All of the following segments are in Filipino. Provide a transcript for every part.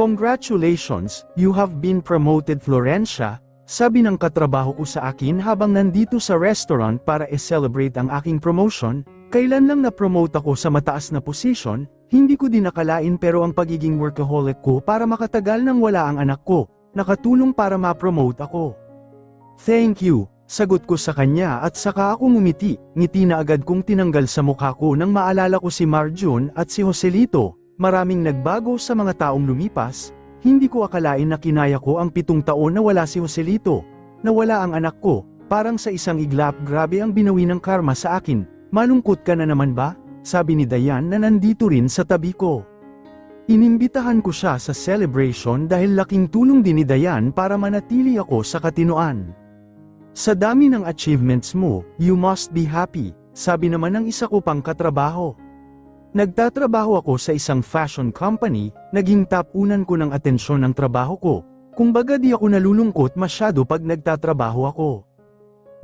Congratulations, you have been promoted, Florencia, sabi ng katrabaho ko sa akin habang nandito sa restaurant para i-celebrate ang aking promotion. Kailan lang na-promote ako sa mataas na posisyon, hindi ko din nakalain, pero ang pagiging workaholic ko para makatagal nang wala ang anak ko, nakatulong para ma-promote ako. Thank you, sagot ko sa kanya at saka ako ngumiti. Ngiti na agad kong tinanggal sa mukha ko nang maalala ko si Marjun at si Joselito. Maraming nagbago sa mga taong lumipas. Hindi ko akalain na kinaya ko ang 7 taon na wala si Joselito. Nawala ang anak ko, parang sa isang iglap. Grabe ang binawi ng karma sa akin. Malungkot ka na naman ba? Sabi ni Dayan na nandito rin sa tabi ko. Inimbitahan ko siya sa celebration dahil laking tulong din ni Dayan para manatili ako sa katinoan. Sa dami ng achievements mo, you must be happy, sabi naman ng isa ko pang katrabaho. Nagtatrabaho ako sa isang fashion company, naging tapunan ko ng atensyon ng trabaho ko. Kumbaga di ako nalulungkot masyado pag nagtatrabaho ako.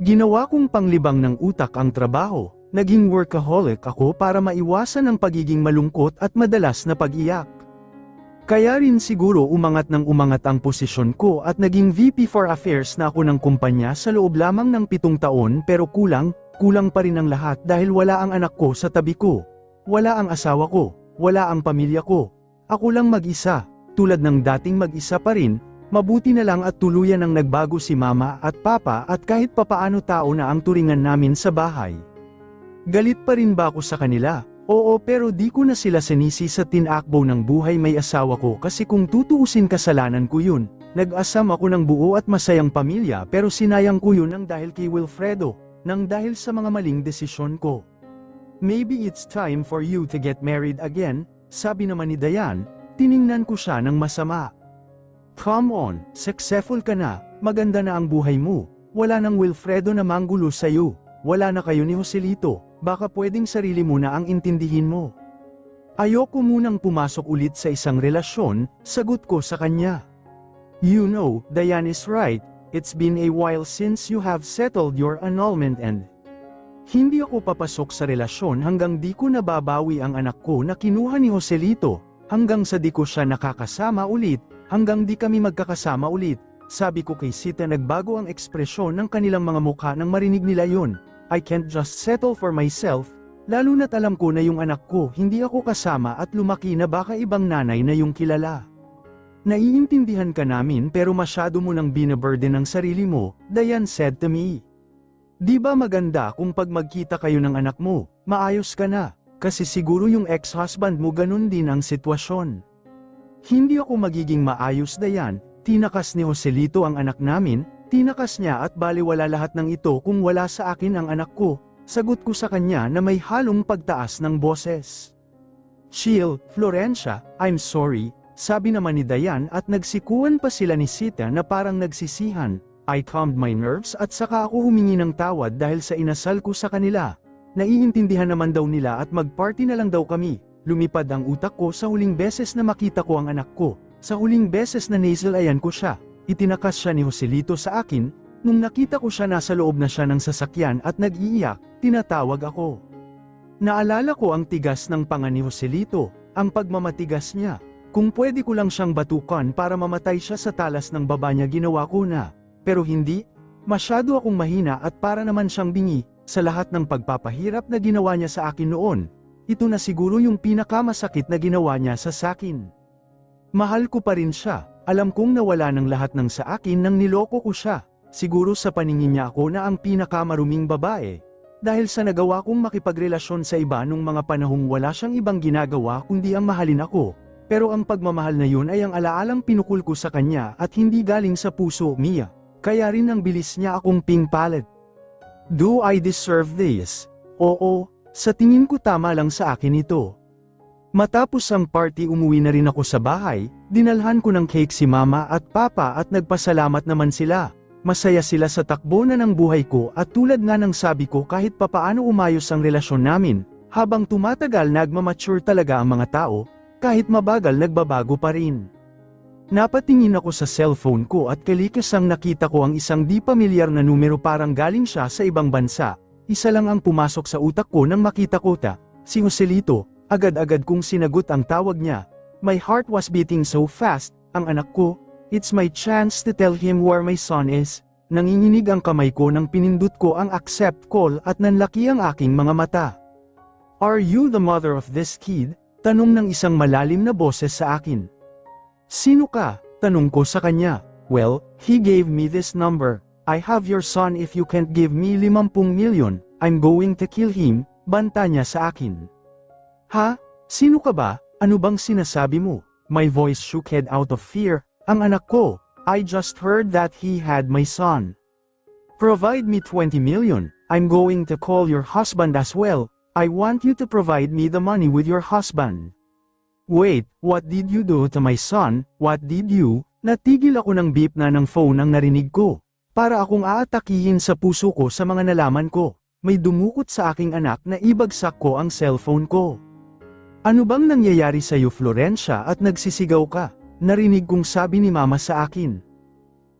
Ginawa kong panglibang ng utak ang trabaho, naging workaholic ako para maiwasan ang pagiging malungkot at madalas na pag-iyak. Kaya rin siguro umangat ang posisyon ko at naging VP for Affairs na ako ng kumpanya sa loob lamang ng 7 taon, pero kulang pa rin ang lahat dahil wala ang anak ko sa tabi ko. Wala ang asawa ko, wala ang pamilya ko. Ako lang mag-isa, tulad ng dating mag-isa pa rin. Mabuti na lang at tuluyan ang nagbago si mama at papa at kahit papaano tao na ang turingan namin sa bahay. Galit pa rin ba ako sa kanila? Oo, pero di ko na sila sinisi sa tinakbo ng buhay may asawa ko, kasi kung tutuusin kasalanan ko yun. Nag-asam ako ng buo at masayang pamilya, pero sinayang ko yun nang dahil kay Wilfredo, nang dahil sa mga maling desisyon ko. Maybe it's time for you to get married again, sabi naman ni Dayan. Tiningnan ko siya ng masama. Come on, successful ka na, maganda na ang buhay mo, wala nang Wilfredo na manggulo sa'yo, wala na kayo ni Joselito, baka pwedeng sarili mo na ang intindihin mo. Ayoko munang pumasok ulit sa isang relasyon, sagot ko sa kanya. You know, Dayan is right, it's been a while since you have settled your annulment and hindi ako papasok sa relasyon hanggang di ko nababawi ang anak ko na kinuha ni Joselito, hanggang sa di ko siya nakakasama ulit, hanggang di kami magkakasama ulit, sabi ko kay Sita. Nagbago ang ekspresyon ng kanilang mga mukha nang marinig nila yon. I can't just settle for myself, lalo na't alam ko na yung anak ko hindi ako kasama at lumaki na baka ibang nanay na yung kilala. Naiintindihan ka namin pero masyado mo nang binaburden ang sarili mo, Dayan said to me. Di ba maganda kung pag magkita kayo ng anak mo, maayos ka na, kasi siguro yung ex-husband mo ganun din ang sitwasyon. Hindi ako magiging maayos, Dayan, tinakas ni Joselito ang anak namin, tinakas niya at baliwala lahat ng ito kung wala sa akin ang anak ko, sagot ko sa kanya na may halong pagtaas ng boses. Chill, Florencia, I'm sorry, sabi naman ni Dayan at nagsikuan pa sila ni Sita na parang nagsisihan. I calmed my nerves at saka ako humingi ng tawad dahil sa inasal ko sa kanila. Naiintindihan naman daw nila at mag-party na lang daw kami. Lumipad ang utak ko sa huling beses na makita ko ang anak ko. Sa huling beses na nasalayan ko siya, itinakas siya ni Joselito sa akin. Nung nakita ko siya nasa loob na siya ng sasakyan at nag-iiyak, tinatawag ako. Naalala ko ang tigas ng panga ni Joselito, ang pagmamatigas niya. Kung pwede ko lang siyang batukan para mamatay siya sa talas ng baba niya, ginawa ko na. Pero hindi, masyado akong mahina at para naman siyang bingi, sa lahat ng pagpapahirap na ginawa niya sa akin noon. Ito na siguro yung pinakamasakit na ginawa niya sa sakin. Mahal ko pa rin siya, alam kong nawala ng lahat ng sa akin nang niloko ko siya. Siguro sa paningin niya ako na ang pinakamaruming babae. Dahil sa nagawa kong makipagrelasyon sa iba nung mga panahong wala siyang ibang ginagawa kundi ang mahalin ako. Pero ang pagmamahal na yun ay ang alaalang pinukul ko sa kanya at hindi galing sa puso, Mia. Kaya rin ang bilis niya akong pingpalit. Do I deserve this? Oo, sa tingin ko tama lang sa akin ito. Matapos ang party umuwi na rin ako sa bahay, dinalhan ko ng cake si mama at papa at nagpasalamat naman sila. Masaya sila sa takbo na ng buhay ko at tulad nga ng sabi ko kahit papaano umayos ang relasyon namin, habang tumatagal nagmamature talaga ang mga tao, kahit mabagal nagbabago pa rin. Napatingin ako sa cellphone ko at kalikasang nakita ko ang isang di pamilyar na numero, parang galing siya sa ibang bansa. Isa lang ang pumasok sa utak ko nang makita ko si Joselito. Agad-agad kong sinagot ang tawag niya. My heart was beating so fast, ang anak ko. It's my chance to tell him where my son is. Nanginginig ang kamay ko nang pinindot ko ang accept call at nanlaki ang aking mga mata. Are you the mother of this kid? Tanong ng isang malalim na boses sa akin. Sino ka? Tanong ko sa kanya. Well, he gave me this number. I have your son. If you can't give me 50 million, I'm going to kill him, banta niya sa akin. Ha? Sino ka ba? Ano bang sinasabi mo? My voice shook head out of fear. Ang anak ko. I just heard that he had my son. Provide me 20 million. I'm going to call your husband as well. I want you to provide me the money with your husband. Wait, what did you do to my son? What did you? Natigil ako ng beep na ng phone ang narinig ko. Para akong aatakihin sa puso ko sa mga nalaman ko. May dumukot sa aking anak na ibagsak ko ang cellphone ko. Ano bang nangyayari sa iyo, Florencia, at nagsisigaw ka? Narinig kong sabi ni Mama sa akin.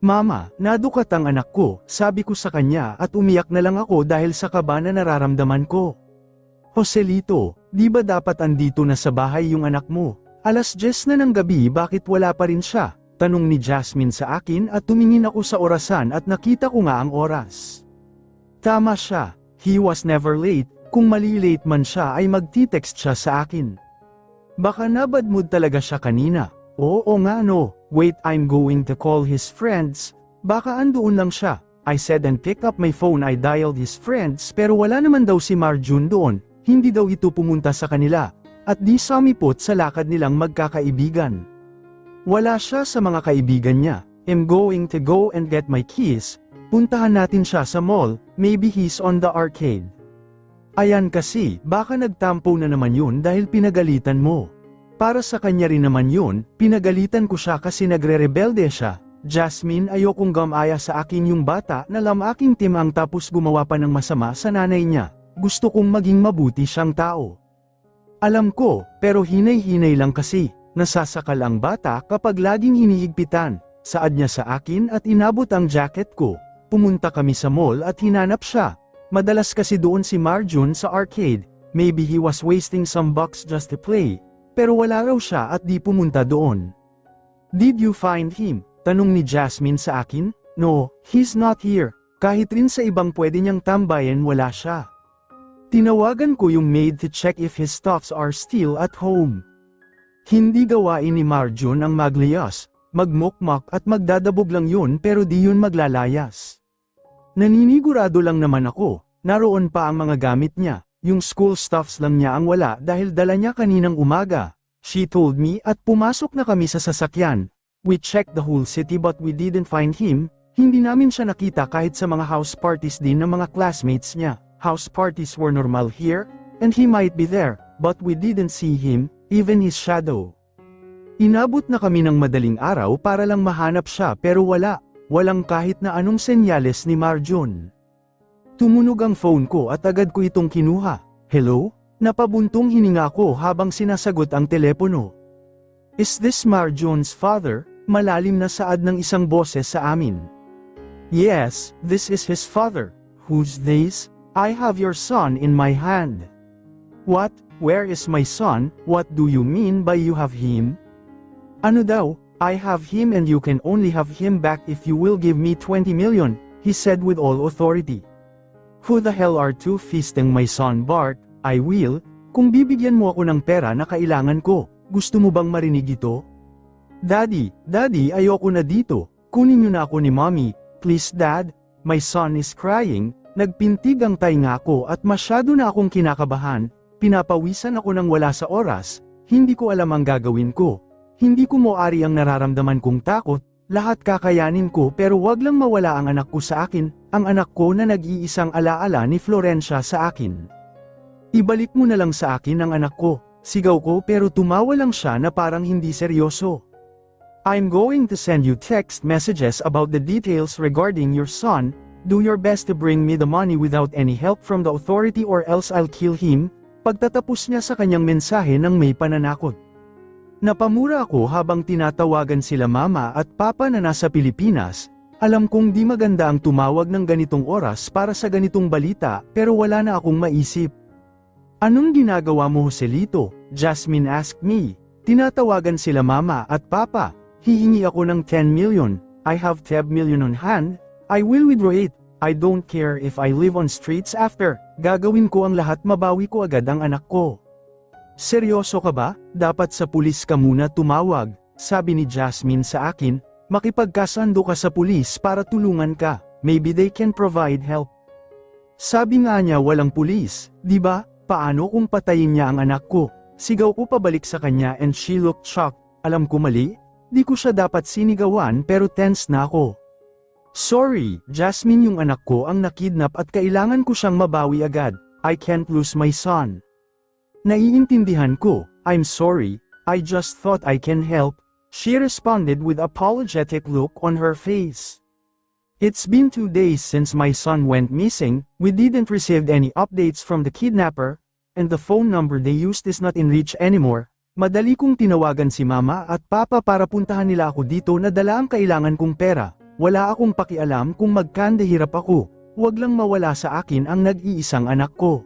Mama, nadukat ang anak ko, sabi ko sa kanya at umiyak na lang ako dahil sa kaba na nararamdaman ko. Joselito, di ba dapat andito na sa bahay yung anak mo? 10:00 na ng gabi, bakit wala pa rin siya? Tanong ni Jasmine sa akin at tumingin ako sa orasan at nakita ko nga ang oras. Tama siya, he was never late. Kung mali-late man siya ay magti-text siya sa akin. Baka nabad mood talaga siya kanina. Oo nga no, wait, I'm going to call his friends. Baka andoon lang siya. I said and picked up my phone. I dialed his friends pero wala naman daw si Marjun doon. Hindi daw ito pumunta sa kanila. At di sumipot sa lakad nilang magkakaibigan. Wala siya sa mga kaibigan niya. I'm going to go and get my keys. Puntahan natin siya sa mall, maybe he's on the arcade. Ayan kasi, baka nagtampo na naman yun dahil pinagalitan mo. Para sa kanya rin naman yun, pinagalitan ko siya kasi nagre-rebelde siya. Jasmine, ayokong gamaya sa akin yung bata na aking timang tapos gumawa pa ng masama sa nanay niya. Gusto kong maging mabuti siyang tao. Alam ko, pero hinay-hinay lang kasi. Nasasakal ang bata kapag laging hinihigpitan. Saad niya sa akin at inabot ang jacket ko. Pumunta kami sa mall at hinanap siya. Madalas kasi doon si Marjun sa arcade, maybe he was wasting some bucks just to play, pero wala raw siya at di pumunta doon. Did you find him? Tanong ni Jasmine sa akin. No, he's not here, kahit rin sa ibang pwede niyang tambayan wala siya. Tinawagan ko yung maid to check if his stuffs are still at home. Hindi gawain ni Marjun ang maglayas, magmukmak at magdadabog lang yun pero di yun maglalayas. Naninigurado lang naman ako, naroon pa ang mga gamit niya, yung school stuffs lang niya ang wala dahil dala niya kaninang umaga. She told me at pumasok na kami sa sasakyan. We checked the whole city but we didn't find him, hindi namin siya nakita kahit sa mga house parties din ng mga classmates niya. House parties were normal here, and he might be there, but we didn't see him, even his shadow. Inabot na kami ng madaling araw para lang mahanap siya pero walang kahit na anong senyales ni Marjun. Tumunog ang phone ko at agad ko itong kinuha. Hello? Napabuntong hininga ko habang sinasagot ang telepono. Is this Marjun's father? Malalim na saad ng isang boses sa amin. Yes, this is his father. Who's this? I have your son in my hand. What? Where is my son? What do you mean by you have him? Ano daw? I have him and you can only have him back if you will give me 20 million, he said with all authority. Who the hell are you feasting my son, Bart? I will. Kung bibigyan mo ako ng pera na kailangan ko, gusto mo bang marinig ito? Daddy, ayoko na dito. Kunin niyo na ako ni Mommy. Please Dad, my son is crying. Nagpintig ang tainga ko at masyado na akong kinakabahan. Pinapawisan ako ng wala sa oras. Hindi ko alam ang gagawin ko. Hindi ko moari ang nararamdaman kong takot, lahat kakayanin ko pero wag lang mawala ang anak ko sa akin, ang anak ko na nag-iisang alaala ni Florencia sa akin. Ibalik mo na lang sa akin ang anak ko, sigaw ko pero tumawa lang siya na parang hindi seryoso. I'm going to send you text messages about the details regarding your son, do your best to bring me the money without any help from the authority or else I'll kill him, pagtatapos niya sa kanyang mensahe ng may pananakot. Napamura ako habang tinatawagan sila Mama at Papa na nasa Pilipinas. Alam kong di maganda ang tumawag ng ganitong oras para sa ganitong balita pero wala na akong maisip. Anong ginagawa mo, Joselito? Jasmine asked me. Tinatawagan sila mama at papa. Hihingi ako ng 10 million. I have 10 million on hand. I will withdraw it. I don't care if I live on streets after. Gagawin ko ang lahat, mabawi ko agad ang anak ko. Seryoso ka ba? Dapat sa pulis ka muna tumawag, sabi ni Jasmine sa akin. Makipagkasundo ka sa pulis para tulungan ka. Maybe they can provide help. Sabi nga niya walang pulis, di ba? Paano kung patayin niya ang anak ko? Sigaw ko pabalik sa kanya and she looked shocked. Alam ko mali? Di ko siya dapat sinigawan pero tense na ako. Sorry, Jasmine, yung anak ko ang nakidnap at kailangan ko siyang mabawi agad. I can't lose my son. Naiintindihan ko. I'm sorry, I just thought I can help. She responded with apologetic look on her face. It's been 2 days since my son went missing. We didn't receive any updates from the kidnapper, and the phone number they used is not in reach anymore. Madali kong tinawagan si mama at papa para puntahan nila ako dito na dala ang kailangan kong pera. Wala akong pakialam kung magkandahirap ako. Huwag lang mawala sa akin ang nag-iisang anak ko.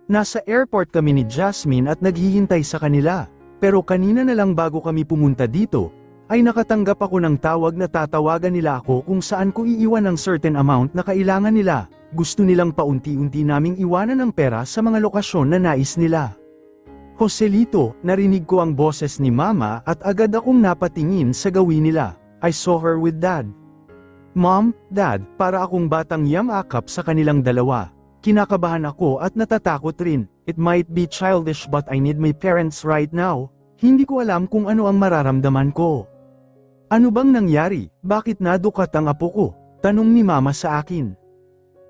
Nasa airport kami ni Jasmine at naghihintay sa kanila. Pero kanina na lang bago kami pumunta dito, ay nakatanggap ako ng tawag na tatawagan nila ako kung saan ko iiwan ng certain amount na kailangan nila. Gusto nilang paunti-unti naming iwanan ng pera sa mga lokasyon na nais nila. Joselito, narinig ko ang boses ni mama at agad akong napatingin sa gawin nila. I saw her with dad. Mom, dad, para akong batang yamakap sa kanilang dalawa. Kinakabahan ako at natatakot rin. It might be childish but I need my parents right now. Hindi ko alam kung ano ang mararamdaman ko. Ano bang nangyari? Bakit nadukat ang apo ko? Tanong ni mama sa akin.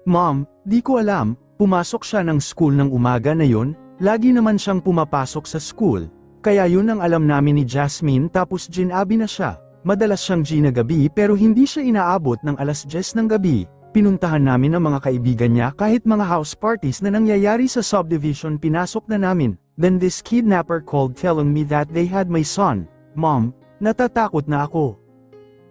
Mom, di ko alam, pumasok siya ng school ng umaga na yon, lagi naman siyang pumapasok sa school. Kaya yun ang alam namin ni Jasmine tapos ginabi na siya. Madalas siyang ginagabi pero hindi siya inaabot ng 10:00 ng gabi. Pinuntahan namin ang mga kaibigan niya kahit mga house parties na nangyayari sa subdivision pinasok na namin. Then this kidnapper called telling me that they had my son. Mom, natatakot na ako.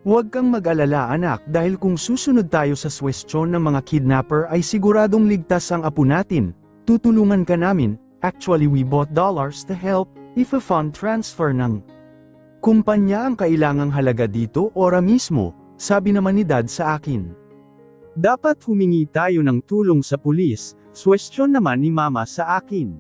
Huwag kang mag-alala anak dahil kung susunod tayo sa suwestyon ng mga kidnapper ay siguradong ligtas ang apo natin. Tutulungan ka namin. Actually we bought dollars to help if a fund transfer ng kumpanya ang kailangang halaga dito ora mismo, sabi naman ni dad sa akin. Dapat humingi tayo ng tulong sa pulis, suwestyon naman ni mama sa akin.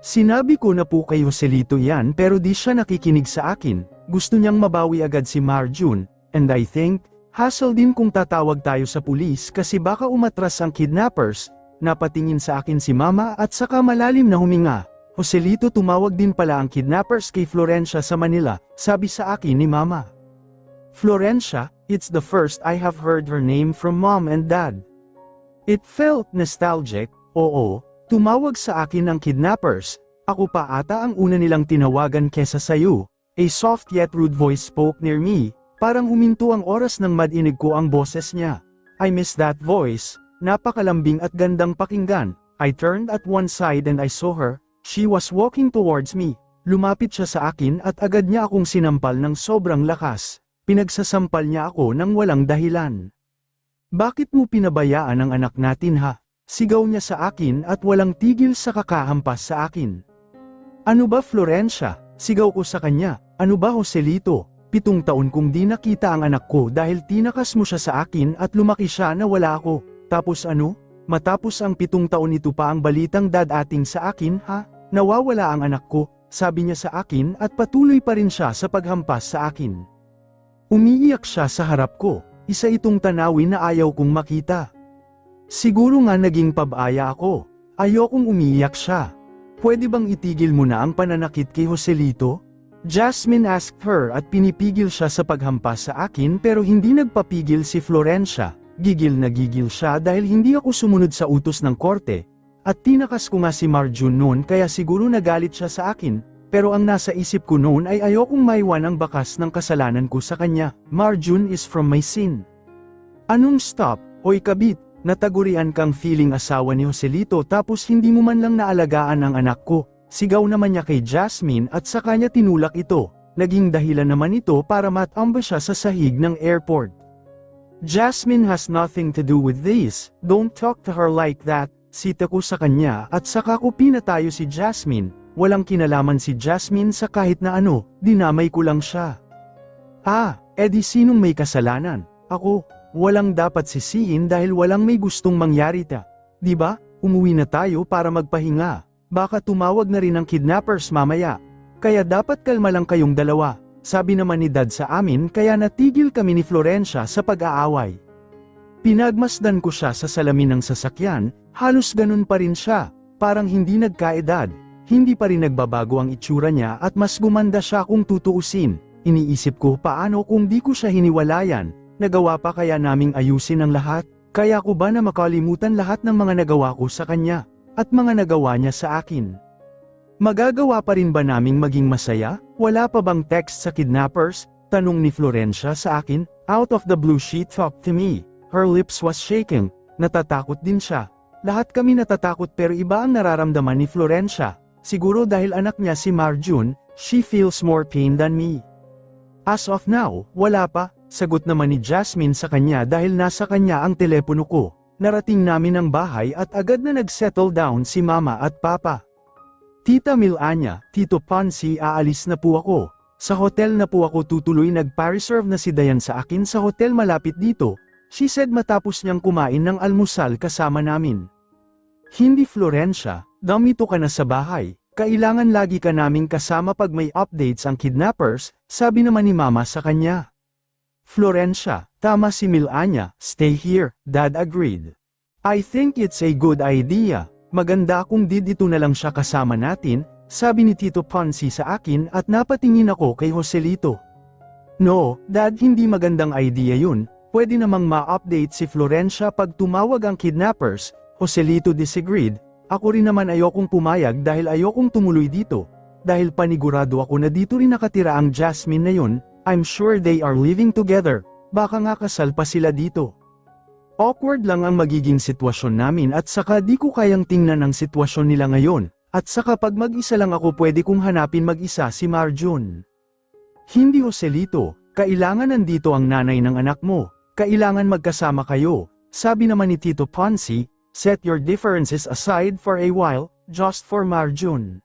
Sinabi ko na po kay Joselito yan pero di siya nakikinig sa akin, gusto niyang mabawi agad si Marjun, and I think, hassle din kung tatawag tayo sa pulis kasi baka umatras ang kidnappers. Napatingin sa akin si mama at saka malalim na huminga. Joselito, tumawag din pala ang kidnappers kay Florencia sa Manila, sabi sa akin ni mama. Florencia, it's the first I have heard her name from mom and dad. It felt nostalgic. Oo, tumawag sa akin ang kidnappers. Ako pa ata ang una nilang tinawagan kesa sayo. A soft yet rude voice spoke near me. Parang huminto ang oras nang madinig ko ang boses niya. I miss that voice. Napakalambing at gandang pakinggan. I turned at one side and I saw her. She was walking towards me. Lumapit siya sa akin at agad niya akong sinampal ng sobrang lakas. Pinagsasampal niya ako ng walang dahilan. Bakit mo pinabayaan ang anak natin ha? Sigaw niya sa akin at walang tigil sa kakahampas sa akin. Ano ba Florencia? Sigaw ko sa kanya. Ano ba Joselito? 7 taon kong di nakita ang anak ko dahil tinakas mo siya sa akin at lumaki siya na wala ako. Tapos ano? Matapos ang 7 taon ito pa ang balitang dadating sa akin ha? Nawawala ang anak ko, sabi niya sa akin at patuloy pa rin siya sa paghampas sa akin. Umiiyak siya sa harap ko, isa itong tanawin na ayaw kong makita. Siguro nga naging pabaya ako, ayokong umiiyak siya. Pwede bang itigil mo na ang pananakit kay Joselito? Jasmine asked her at pinipigil siya sa paghampas sa akin pero hindi nagpapigil si Florencia. Gigil na gigil siya dahil hindi ako sumunod sa utos ng korte. At tinakas ko nga si Marjun noon kaya siguro nagalit siya sa akin. Pero ang nasa isip ko noon ay ayokong maiwan ang bakas ng kasalanan ko sa kanya. Marjun is from my sin. Anong stop? Hoy kabit, natagurian kang feeling asawa ni Joselito tapos hindi mo man lang naalagaan ang anak ko. Sigaw naman niya kay Jasmine at sa kanya tinulak ito. Naging dahilan naman ito para matamba siya sa sahig ng airport. Jasmine has nothing to do with this, don't talk to her like that, sita ko sa kanya at saka ko pinatayo si Jasmine. walang kinalaman si Jasmine sa kahit na ano, dinamay ko lang siya. Edi sinong may kasalanan? Ako, walang dapat sisihin dahil walang may gustong mangyari ta. Diba? Umuwi na tayo para magpahinga. Baka tumawag na rin ang kidnappers mamaya. Kaya dapat kalma lang kayong dalawa. Sabi naman ni Dad sa amin kaya natigil kami ni Florencia sa pag-aaway. Pinagmasdan ko siya sa salamin ng sasakyan, halos ganun pa rin siya, parang hindi nagkaedad. Hindi pa rin nagbabago ang itsura niya at mas gumanda siya kung tutuusin. Iniisip ko paano kung di ko siya hiniwalayan, nagawa pa kaya naming ayusin ang lahat? Kaya ko ba na makalimutan lahat ng mga nagawa ko sa kanya, at mga nagawa niya sa akin? Magagawa pa rin ba naming maging masaya? Wala pa bang text sa kidnappers? Tanong ni Florencia sa akin. Out of the blue she talked to me. Her lips was shaking. Natatakot din siya. Lahat kami natatakot pero iba ang nararamdaman ni Florencia. Siguro dahil anak niya si Marjun, she feels more pain than me. As of now, wala pa. Sagot naman ni Jasmine sa kanya dahil nasa kanya ang telepono ko. Narating namin ang bahay at agad na nag-settle down si Mama at Papa. Tita Milanya, Tito Ponzi, aalis na po ako. Sa hotel na po ako tutuloy, nagpa-reserve na si Dayan sa akin sa hotel malapit dito. She said matapos niyang kumain ng almusal kasama namin. Hindi Florencia, damito ka na sa bahay. Kailangan lagi ka naming kasama pag may updates ang kidnappers, sabi naman ni Mama sa kanya. Florencia, tama si Milanya, stay here, Dad agreed. I think it's a good idea. Maganda kung dito na lang siya kasama natin, sabi ni Tito Ponzi sa akin at napatingin ako kay Joselito. No, Dad, hindi magandang idea yun. Pwede namang ma-update si Florencia pag tumawag ang kidnappers. Joselito disagreed. Ako rin naman ayokong pumayag dahil ayokong tumuloy dito. Dahil panigurado ako na dito rin nakatira ang Jasmine na yun, I'm sure they are living together. Baka nga kasal pa sila dito. Awkward lang ang magiging sitwasyon namin at saka di ko kayang tingnan ang sitwasyon nila ngayon, at saka pag mag-isa lang ako pwede kong hanapin mag-isa si Marjun. Hindi Joselito, kailangan nandito ang nanay ng anak mo, kailangan magkasama kayo, sabi naman ni Tito Ponzi, set your differences aside for a while, just for Marjun.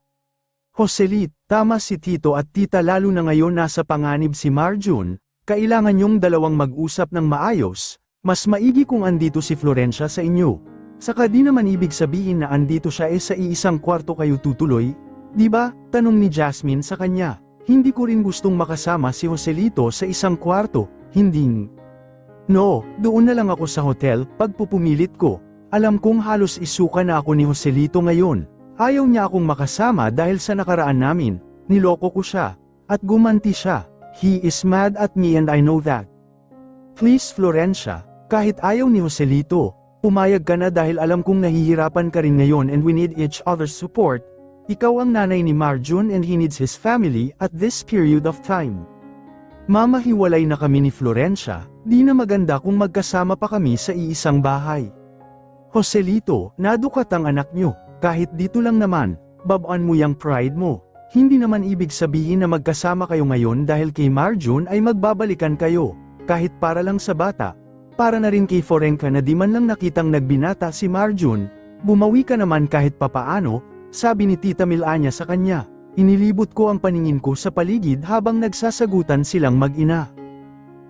Joselit, tama si Tito at Tita lalo na ngayon nasa panganib si Marjun, kailangan yung dalawang mag-usap ng maayos. Mas maigi kung andito si Florencia sa inyo. Saka di naman ibig sabihin na andito siya sa iisang kwarto kayo tutuloy. Di ba? Tanong ni Jasmine sa kanya. Hindi ko rin gustong makasama si Joselito sa isang kwarto. Hindi. No, doon na lang ako sa hotel, pagpupumilit ko. Alam kong halos isuka na ako ni Joselito ngayon. Ayaw niya akong makasama dahil sa nakaraan namin. Niloko ko siya. At gumanti siya. He is mad at me and I know that. Please Florencia. Kahit ayaw ni Joselito, pumayag ka na dahil alam kong nahihirapan ka rin ngayon and we need each other's support. Ikaw ang nanay ni Marjun and he needs his family at this period of time. Mama, hiwalay na kami ni Florencia, di na maganda kung magkasama pa kami sa iisang bahay. Joselito, nadukat ang anak nyo, kahit dito lang naman, babaan mo yang pride mo. Hindi naman ibig sabihin na magkasama kayo ngayon dahil kay Marjun ay magbabalikan kayo, kahit para lang sa bata. Para na rin kay Florencia na di man lang nakitang nagbinata si Marjun, bumawi ka naman kahit papaano, sabi ni Tita Milanya sa kanya. Inilibot ko ang paningin ko sa paligid habang nagsasagutan silang mag-ina.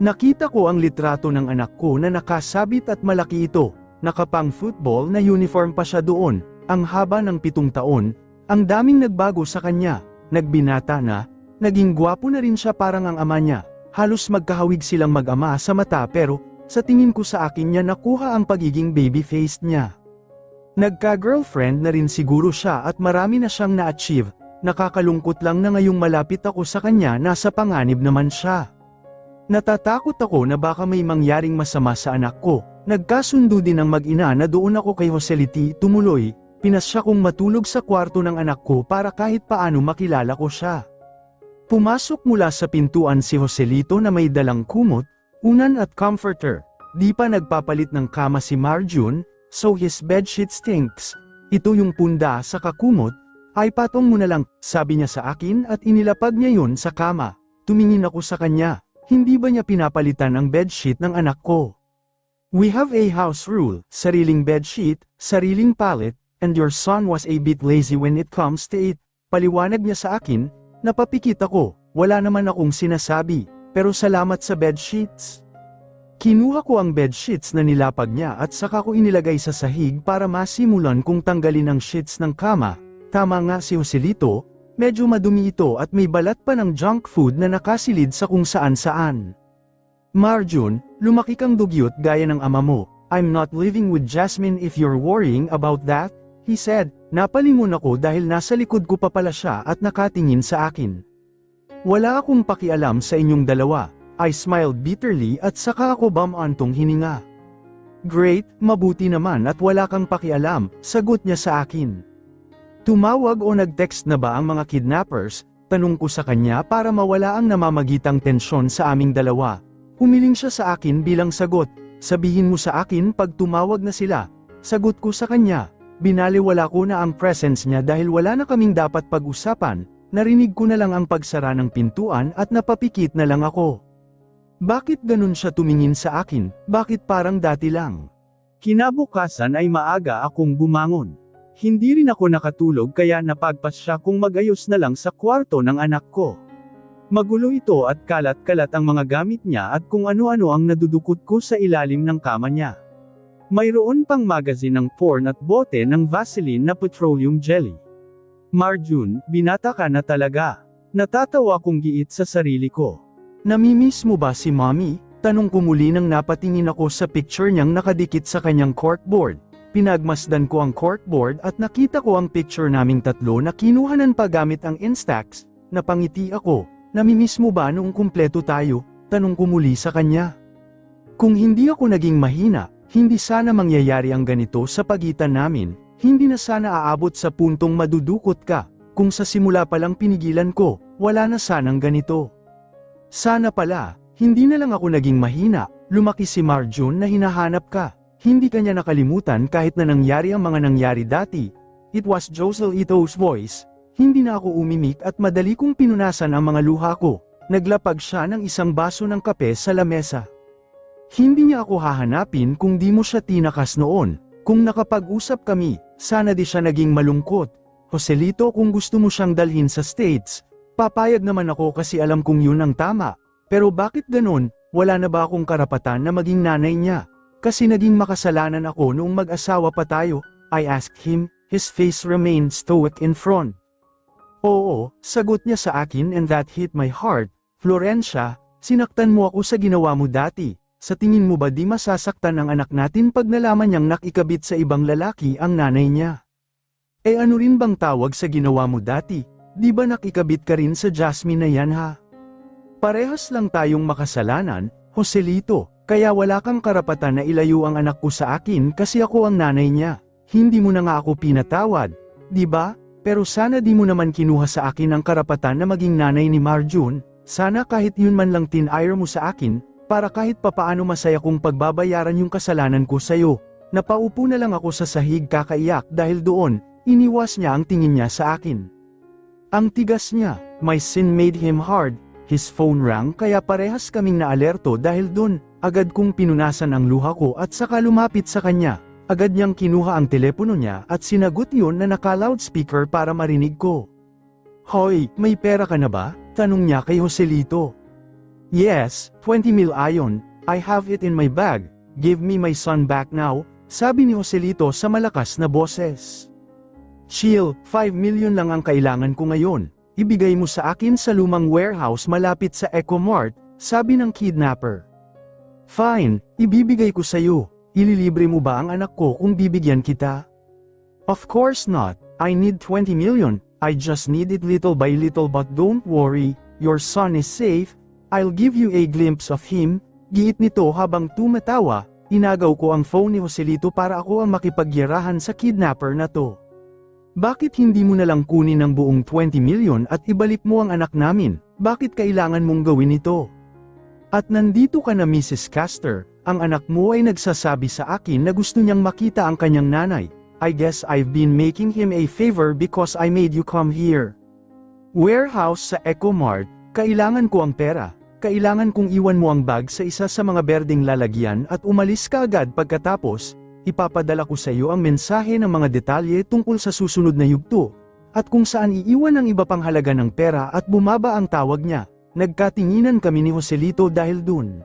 Nakita ko ang litrato ng anak ko na nakasabit at malaki ito, nakapang football na uniform pa siya doon, ang haba ng 7 taon, ang daming nagbago sa kanya, nagbinata na, naging gwapo na rin siya parang ang ama niya, halos magkahawig silang mag-ama sa mata pero, sa tingin ko sa akin niya nakuha ang pagiging baby-faced niya. Nagka-girlfriend na rin siguro siya at marami na siyang na-achieve, nakakalungkot lang na ngayong malapit ako sa kanya nasa panganib naman siya. Natatakot ako na baka may mangyaring masama sa anak ko, nagkasundo din ang mag-ina na doon ako kay Joselito tumuloy, pinasya kong matulog sa kwarto ng anak ko para kahit paano makilala ko siya. Pumasok mula sa pintuan si Joselito na may dalang kumot, unan at comforter, di pa nagpapalit ng kama si Marjun, so his bedsheet stinks. Ito yung punda sa kakumot, ay patong mo na lang, sabi niya sa akin at inilapag niya yun sa kama. Tumingin ako sa kanya, hindi ba niya pinapalitan ang bedsheet ng anak ko? We have a house rule, sariling bedsheet, sariling pallet, and your son was a bit lazy when it comes to it. Paliwanag niya sa akin, napapikit ako, wala naman akong sinasabi, pero salamat sa bedsheets. Kinuha ko ang bedsheets na nilapag niya at saka ko inilagay sa sahig para masimulan kong tanggalin ang sheets ng kama. Tama nga si Joselito, medyo madumi ito at may balat pa ng junk food na nakasilid sa kung saan-saan. Marjun, lumaki kang dugyot gaya ng ama mo. I'm not living with Jasmine if you're worrying about that, he said. Napalingon ako dahil nasa likod ko pa pala siya at nakatingin sa akin. Wala akong pakialam sa inyong dalawa. I smiled bitterly at saka ako bumantong hininga. Great, mabuti naman at wala kang pakialam, sagot niya sa akin. Tumawag o nag-text na ba ang mga kidnappers? Tanong ko sa kanya para mawala ang namamagitang tensyon sa aming dalawa. Humiling siya sa akin bilang sagot, sabihin mo sa akin pag tumawag na sila. Sagot ko sa kanya, binaliwala ko na ang presence niya dahil wala na kaming dapat pag-usapan, narinig ko na lang ang pagsara ng pintuan at napapikit na lang ako. Bakit ganun siya tumingin sa akin, bakit parang dati lang? Kinabukasan ay maaga akong bumangon. Hindi rin ako nakatulog kaya napagpas siya kung magayos na lang sa kwarto ng anak ko. Magulo ito at kalat-kalat ang mga gamit niya at kung ano-ano ang nadudukot ko sa ilalim ng kama niya. Mayroon pang magazine ng porn at bote ng Vaseline na petroleum jelly. Marjun, binata ka na talaga. Natatawa kong giit sa sarili ko. Namimiss mo ba si mommy? Tanong ko muli nang napatingin ako sa picture niyang nakadikit sa kanyang corkboard. Pinagmasdan ko ang corkboard at nakita ko ang picture naming tatlo na kinuhanan pa gamit ang Instax. Napangiti ako, namimiss mo ba noong kumpleto tayo? Tanong ko muli sa kanya. Kung hindi ako naging mahina, hindi sana mangyayari ang ganito sa pagitan namin, hindi na sana aabot sa puntong madudukot ka, kung sa simula palang pinigilan ko, wala na sanang ganito. Sana pala, hindi na lang ako naging mahina, lumaki si Marjun na hinahanap ka, hindi kanya nakalimutan kahit na nangyari ang mga nangyari dati. It was Joselito's voice, hindi na ako umimik at madali kong pinunasan ang mga luha ko, naglapag siya ng isang baso ng kape sa lamesa. Hindi niya ako hahanapin kung di mo siya tinakas noon, kung nakapag-usap kami, sana di siya naging malungkot. Joselito, kung gusto mo siyang dalhin sa States, papayag naman ako kasi alam kong yun ang tama, pero bakit ganun, wala na ba akong karapatan na maging nanay niya? Kasi naging makasalanan ako noong mag-asawa pa tayo, I asked him, his face remained stoic in front. Oo, sagot niya sa akin and that hit my heart. Florencia, sinaktan mo ako sa ginawa mo dati, sa tingin mo ba di masasaktan ang anak natin pag nalaman niyang nakikabit sa ibang lalaki ang nanay niya? Eh ano rin bang tawag sa ginawa mo dati? Di ba nakikabit ka rin sa Jasmine na yan ha? Parehas lang tayong makasalanan, Joselito, kaya wala kang karapatan na ilayo ang anak ko sa akin kasi ako ang nanay niya. Hindi mo na nga ako pinatawad, di ba? Pero sana di mo naman kinuha sa akin ang karapatan na maging nanay ni Marjun, sana kahit yun man lang tinire mo sa akin, para kahit papaano masaya kong pagbabayaran yung kasalanan ko sa'yo. Napaupo na lang ako sa sahig kakaiyak dahil doon, iniwas niya ang tingin niya sa akin. Ang tigas niya, my sin made him hard, his phone rang kaya parehas kaming naalerto dahil dun, agad kong pinunasan ang luha ko at saka lumapit sa kanya, agad niyang kinuha ang telepono niya at sinagot yun na naka-loudspeaker para marinig ko. Hoy, may pera ka na ba? Tanong niya kay Joselito. Yes, 20 mil ayon, I have it in my bag, give me my son back now, sabi ni Joselito sa malakas na boses. Chill, 5 million lang ang kailangan ko ngayon. Ibigay mo sa akin sa lumang warehouse malapit sa Eco Mart, sabi ng kidnapper. Fine, ibibigay ko sa'yo. Ililibre mo ba ang anak ko kung bibigyan kita? Of course not, I need 20 million, I just need it little by little but don't worry, your son is safe, I'll give you a glimpse of him, giit nito habang tumatawa, inagaw ko ang phone ni Joselito para ako ang makipagyarahan sa kidnapper na to. Bakit hindi mo na lang kunin ang buong 20 million at ibalik mo ang anak namin? Bakit kailangan mong gawin ito? At nandito ka na Mrs. Castor, ang anak mo ay nagsasabi sa akin na gusto niyang makita ang kanyang nanay. I guess I've been making him a favor because I made you come here. Warehouse sa Eco Mart, kailangan ko ang pera. Kailangan kong iwan mo ang bag sa isa sa mga berdeng lalagyan at umalis ka agad pagkatapos, ipapadala ko sa iyo ang mensahe ng mga detalye tungkol sa susunod na yugto. at kung saan iiwan ang iba pang halaga ng pera at bumaba ang tawag niya. Nagkatinginan kami ni Joselito dahil dun.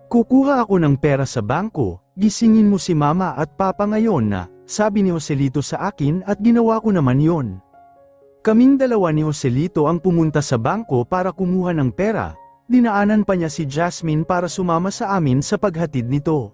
Kukuha ako ng pera sa bangko, gisingin mo si mama at papa ngayon na, sabi ni Joselito sa akin at ginawa ko naman yon. Kaming dalawa ni Joselito ang pumunta sa bangko para kumuha ng pera, dinaanan pa niya si Jasmine para sumama sa amin sa paghatid nito.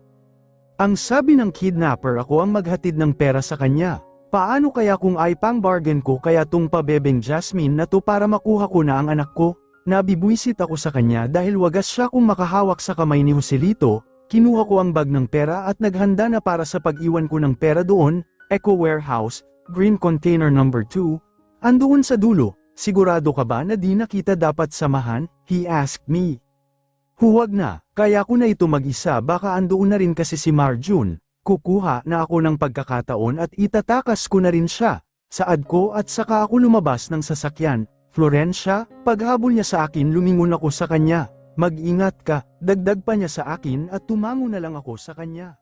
Ang sabi ng kidnapper ako ang maghatid ng pera sa kanya. Paano kaya kung ay pang bargain ko kaya tung pabebeng Jasmine na to para makuha ko na ang anak ko? Nabibwisit ako sa kanya dahil wagas siya kung makahawak sa kamay ni Joselito. Kinuha ko ang bag ng pera at naghanda na para sa pag-iwan ko ng pera doon, Eco Warehouse, Green Container number 2. Andoon sa dulo, sigurado ka ba na di na kita dapat samahan? He asked me. Huwag na, kaya ko na ito mag-isa baka andoon na rin kasi si Marjun. Kukuha na ako ng pagkakataon at itatakas ko na rin siya. Saad ko at saka ako lumabas ng sasakyan. Florencia, paghabol niya sa akin lumingon ako sa kanya. Mag-ingat ka, dagdag pa niya sa akin at tumango na lang ako sa kanya.